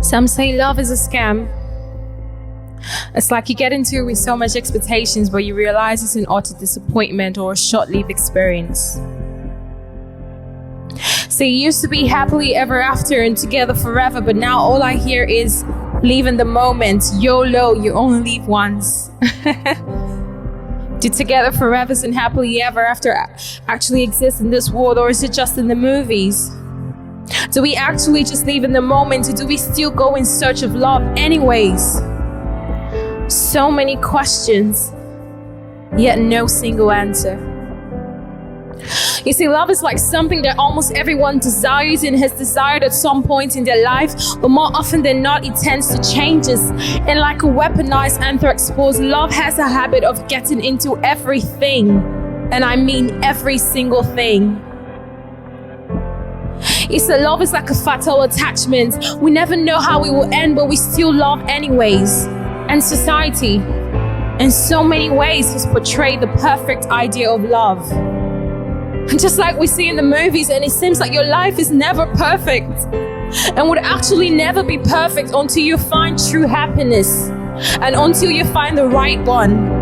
Some say love is a scam. It's like you get into it with so much expectations, but you realize it's an utter disappointment or a short-lived experience. So you used to be happily ever after and together forever, but now all I hear is live in the moment, YOLO, you only live once. Do together forevers and happily ever after actually exist in this world, or is it just in the movies? Do we actually just live in the moment, or do we still go in search of love anyways? So many questions, yet no single answer. You see, love is like something that almost everyone desires and has desired at some point in their life, but more often than not, it tends to change us. And like a weaponized anthrax spores, love has a habit of getting into everything. And I mean every single thing. You see, love is like a fatal attachment. We never know how it will end, but we still love anyways. And society, in so many ways, has portrayed the perfect idea of love. Just like we see in the movies, and it seems like your life is never perfect and would actually never be perfect until you find true happiness and until you find the right one.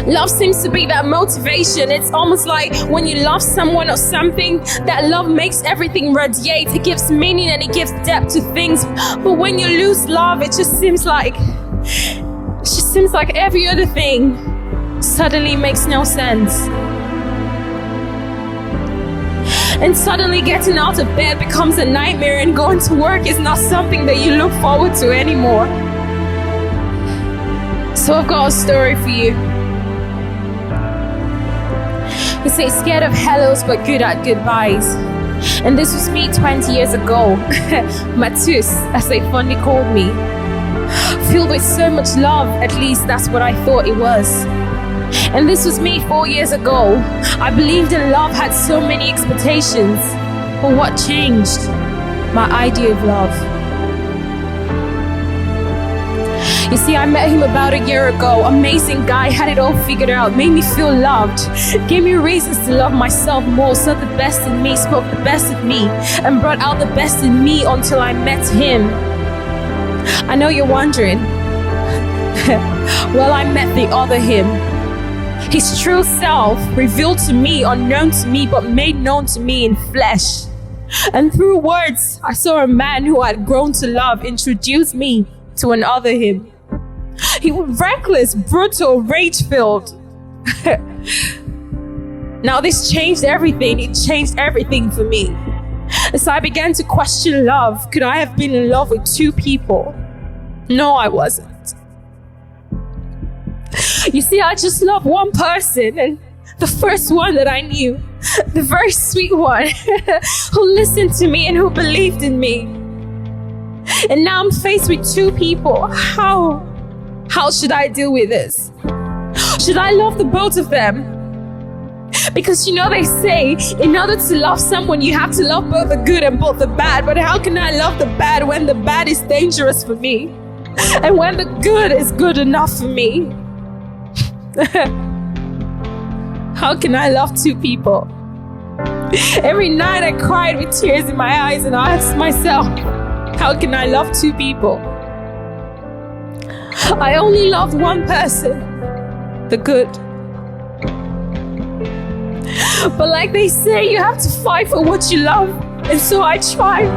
Love seems to be that motivation. It's almost like when you love someone or something, that love makes everything radiate. It gives meaning and it gives depth to things. But when you lose love, it just seems like every other thing suddenly makes no sense. And suddenly getting out of bed becomes a nightmare, and going to work is not something that you look forward to anymore. So I've got a story for you. You say scared of hellos but good at goodbyes. And this was me 20 years ago. Matus, as they fondly called me. Filled with so much love, at least that's what I thought it was. And this was me 4 years ago. I believed in love, had so many expectations. But what changed? My idea of love. You see, I met him about a year ago. Amazing guy, had it all figured out, made me feel loved, gave me reasons to love myself more, saw the best in me, spoke the best of me, and brought out the best in me until I met him. I know you're wondering. Well, I met the other him. His true self, revealed to me, unknown to me, but made known to me in flesh. And through words, I saw a man who I'd grown to love introduce me to another him. He was reckless, brutal, rage-filled. Now this changed everything. It changed everything for me. So I began to question love. Could I have been in love with two people? No, I wasn't. You see, I just loved one person, and the first one that I knew, the very sweet one, who listened to me and who believed in me. And now I'm faced with two people. How should I deal with this? Should I love the both of them? Because you know they say, in order to love someone, you have to love both the good and both the bad. But how can I love the bad when the bad is dangerous for me? And when the good is good enough for me? How can I love two people? Every night I cried with tears in my eyes and I asked myself, how can I love two people? I only loved one person, the good. But like they say, you have to fight for what you love. And so I tried.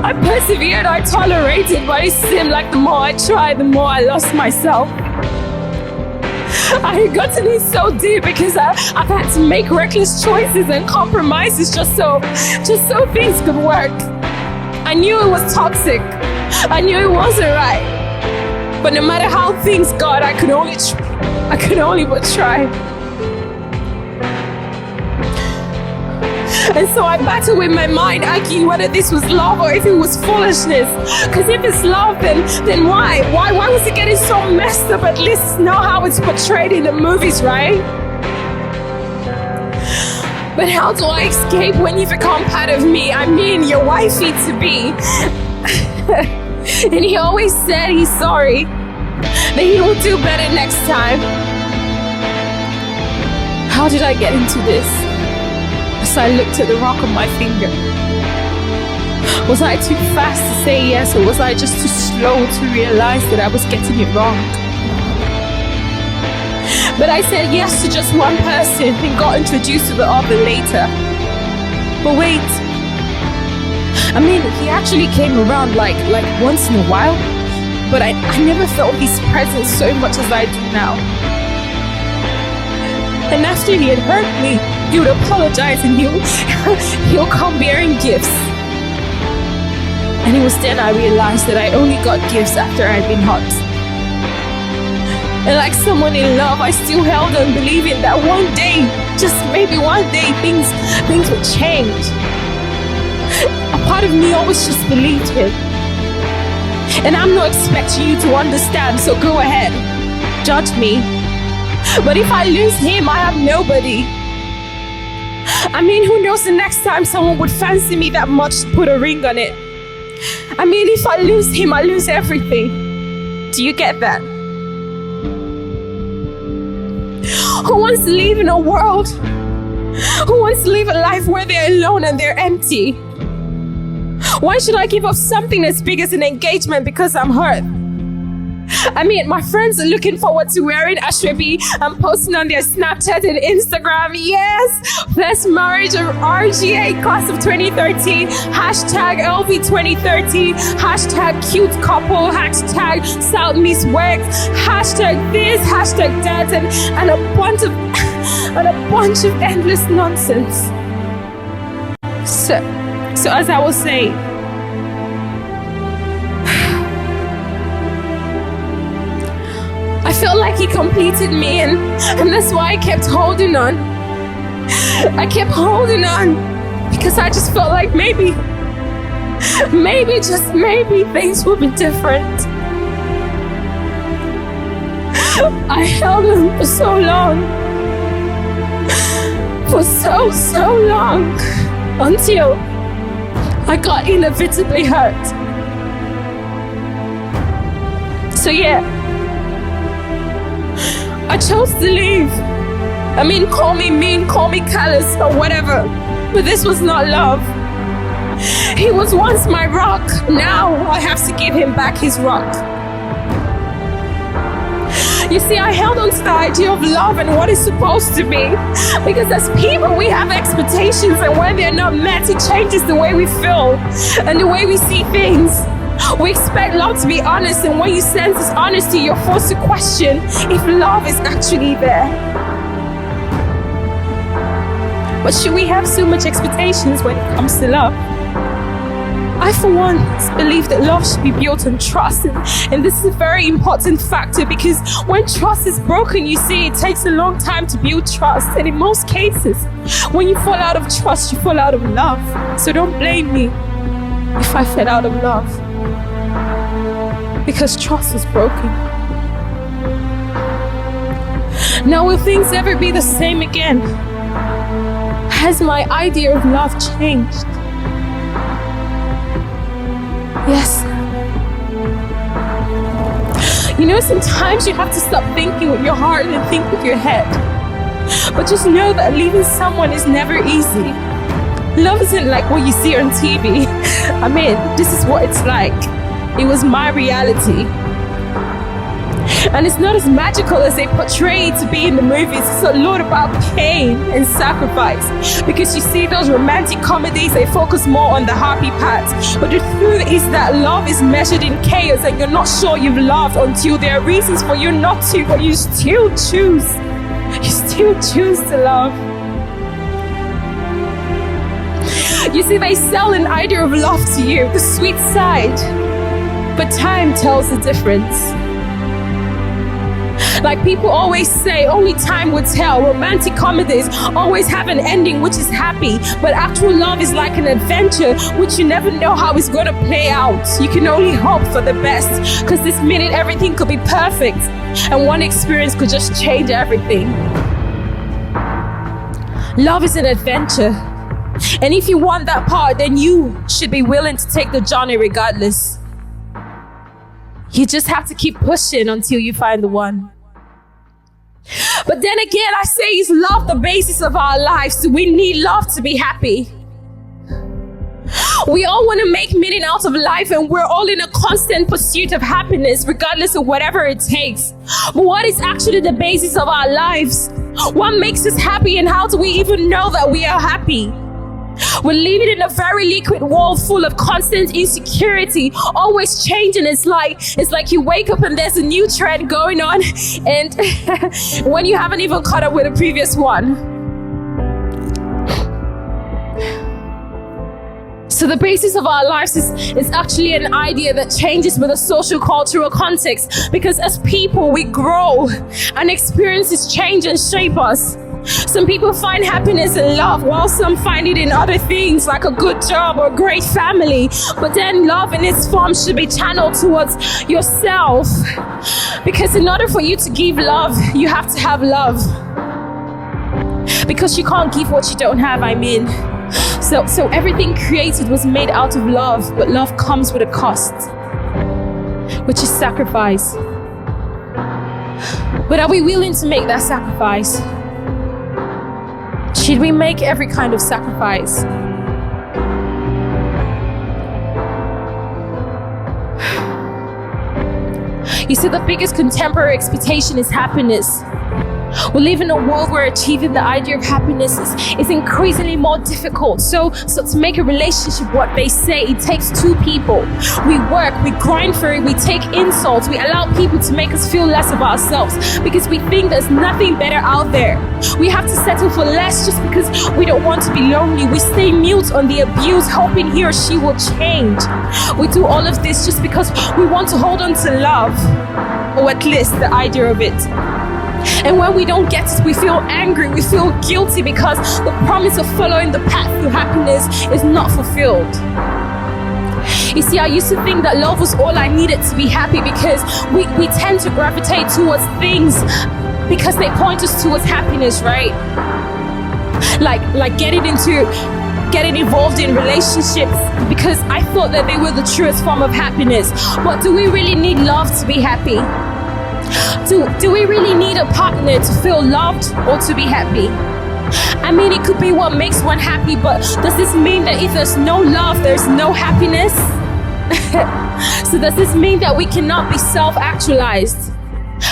I persevered, I tolerated, but it seemed like the more I tried, the more I lost myself. I had gotten in so deep because I've had to make reckless choices and compromises just so things could work. I knew it was toxic. I knew it wasn't right. But no matter how things got, I could only but try. And so I battled with my mind, arguing whether this was love or if it was foolishness. Because if it's love, then why? Why was it getting so messed up? At least it's not how it's portrayed in the movies, right? But how do I escape when you become part of me? I mean, your wifey to be. And he always said he's sorry, that he will do better next time. How did I get into this? As I looked at the rock on my finger. Was I too fast to say yes, or was I just too slow to realize that I was getting it wrong? But I said yes to just one person and got introduced to the other later. But wait, I mean, he actually came around like once in a while, but I never felt his presence so much as I do now. And after he had hurt me, he would apologize and he'll come bearing gifts. And it was then I realized that I only got gifts after I'd been hurt. And like someone in love, I still held on believing that one day, just maybe one day, things would change. A part of me always just believed him. And I'm not expecting you to understand, so go ahead, judge me. But if I lose him, I have nobody. I mean, who knows the next time someone would fancy me that much to put a ring on it. I mean, if I lose him, I lose everything. Do you get that? Who wants to live in a world? Who wants to live a life where they're alone and they're empty? Why should I give up something as big as an engagement because I'm hurt? I mean, my friends are looking forward to wearing ashwabi and posting on their Snapchat and Instagram. Yes, best marriage of RGA class of 2013, hashtag LV 2013, hashtag cute couple, hashtag South Miss Works, hashtag this, hashtag that, and a bunch of endless nonsense. So as I was saying, I felt like he completed me, and that's why I kept holding on. I kept holding on because I just felt like maybe, just maybe things would be different. I held on for so long, so long, until I got inevitably hurt. So yeah, I chose to leave. I mean, call me mean, call me callous or whatever, but this was not love. He was once my rock. Now I have to give him back his rock. You see, I held on to the idea of love and what it's supposed to be, because as people we have expectations, and when they're not met, it changes the way we feel and the way we see things. We expect love to be honest, and when you sense this honesty, you're forced to question if love is actually there. But should we have so much expectations when it comes to love? I, for one, believe that love should be built on trust, and this is a very important factor, because when trust is broken, you see, it takes a long time to build trust, and in most cases, when you fall out of trust, you fall out of love. So don't blame me if I fell out of love, because trust is broken. Now, will things ever be the same again? Has my idea of love changed? Yes. You know, sometimes you have to stop thinking with your heart and think with your head. But just know that leaving someone is never easy. Love isn't like what you see on TV. I mean, this is what it's like. It was my reality. And it's not as magical as they portray it to be in the movies. It's a lot about pain and sacrifice. Because you see, those romantic comedies, they focus more on the happy parts. But the truth is that love is measured in chaos, and you're not sure you've loved until there are reasons for you not to, but you still choose. You still choose to love. You see, they sell an idea of love to you, the sweet side. But time tells the difference. Like people always say, only time will tell. Romantic comedies always have an ending which is happy, but actual love is like an adventure which you never know how it's going to play out. You can only hope for the best, because this minute everything could be perfect, and one experience could just change everything. Love is an adventure, and if you want that part, then you should be willing to take the journey regardless. You just have to keep pushing until you find the one. But then again, I say, is love the basis of our lives? Do we need love to be happy? We all want to make meaning out of life, and we're all in a constant pursuit of happiness, regardless of whatever it takes. But what is actually the basis of our lives? What makes us happy, and how do we even know that we are happy? We're living in a very liquid world full of constant insecurity, always changing. It's like you wake up and there's a new trend going on, and when you haven't even caught up with the previous one. So the basis of our lives is actually an idea that changes with a social cultural context, because as people we grow and experiences change and shape us. Some people find happiness in love, while some find it in other things like a good job or a great family. But then love in its form should be channeled towards yourself, because in order for you to give love, you have to have love. Because you can't give what you don't have, So everything created was made out of love, but love comes with a cost, which is sacrifice. But are we willing to make that sacrifice? Should we make every kind of sacrifice? You see, the biggest contemporary expectation is happiness. We live in a world where achieving the idea of happiness is increasingly more difficult. So to make a relationship what they say, it takes two people. We work, we grind for it, we take insults, we allow people to make us feel less of ourselves because we think there's nothing better out there. We have to settle for less just because we don't want to be lonely. We stay mute on the abuse, hoping he or she will change. We do all of this just because we want to hold on to love, or at least the idea of it. And when we don't get it, we feel angry, we feel guilty because the promise of following the path to happiness is not fulfilled. You see, I used to think that love was all I needed to be happy, because we tend to gravitate towards things because they point us towards happiness, right? Like getting involved in relationships because I thought that they were the truest form of happiness. But do we really need love to be happy? Do we really need a partner to feel loved or to be happy? I mean, it could be what makes one happy, but does this mean that if there's no love, there's no happiness? So does this mean that we cannot be self-actualized?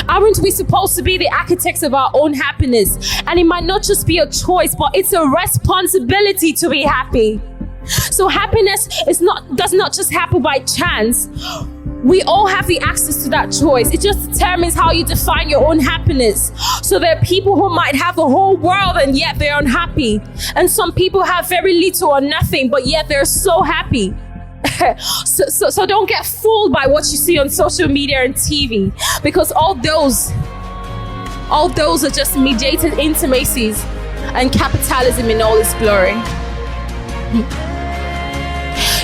Aren't we supposed to be the architects of our own happiness? And it might not just be a choice, but it's a responsibility to be happy. So happiness does not just happen by chance. We all have the access to that choice. It just determines how you define your own happiness. So there are people who might have the whole world and yet they're unhappy. And some people have very little or nothing, but yet they're so happy. So don't get fooled by what you see on social media and TV, because all those are just mediated intimacies and capitalism in all its glory.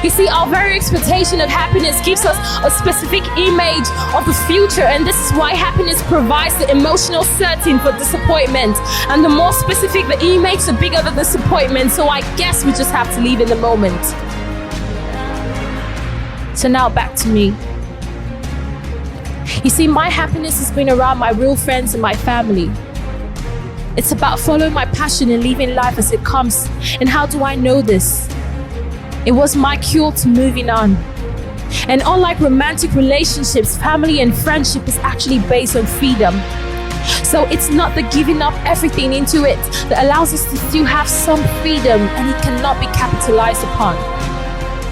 You see, our very expectation of happiness gives us a specific image of the future, and this is why happiness provides the emotional setting for disappointment. And the more specific the image, the bigger the disappointment. So I guess we just have to live in the moment. So now back to me. You see, my happiness has been around my real friends and my family. It's about following my passion and living life as it comes. And how do I know this? It was my cue to moving on. And unlike romantic relationships, family and friendship is actually based on freedom. So it's not the giving up everything into it that allows us to still have some freedom, and it cannot be capitalized upon.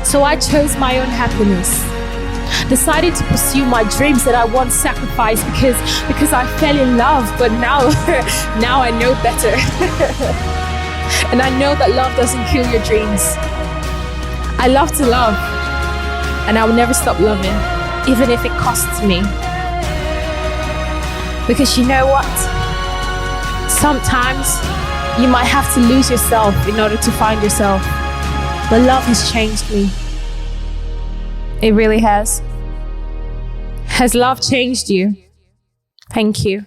So I chose my own happiness. Decided to pursue my dreams that I once sacrificed because I fell in love, but now I know better. And I know that love doesn't kill your dreams. I love to love, and I will never stop loving, even if it costs me. Because you know what? Sometimes you might have to lose yourself in order to find yourself. But love has changed me. It really has. Has love changed you? Thank you.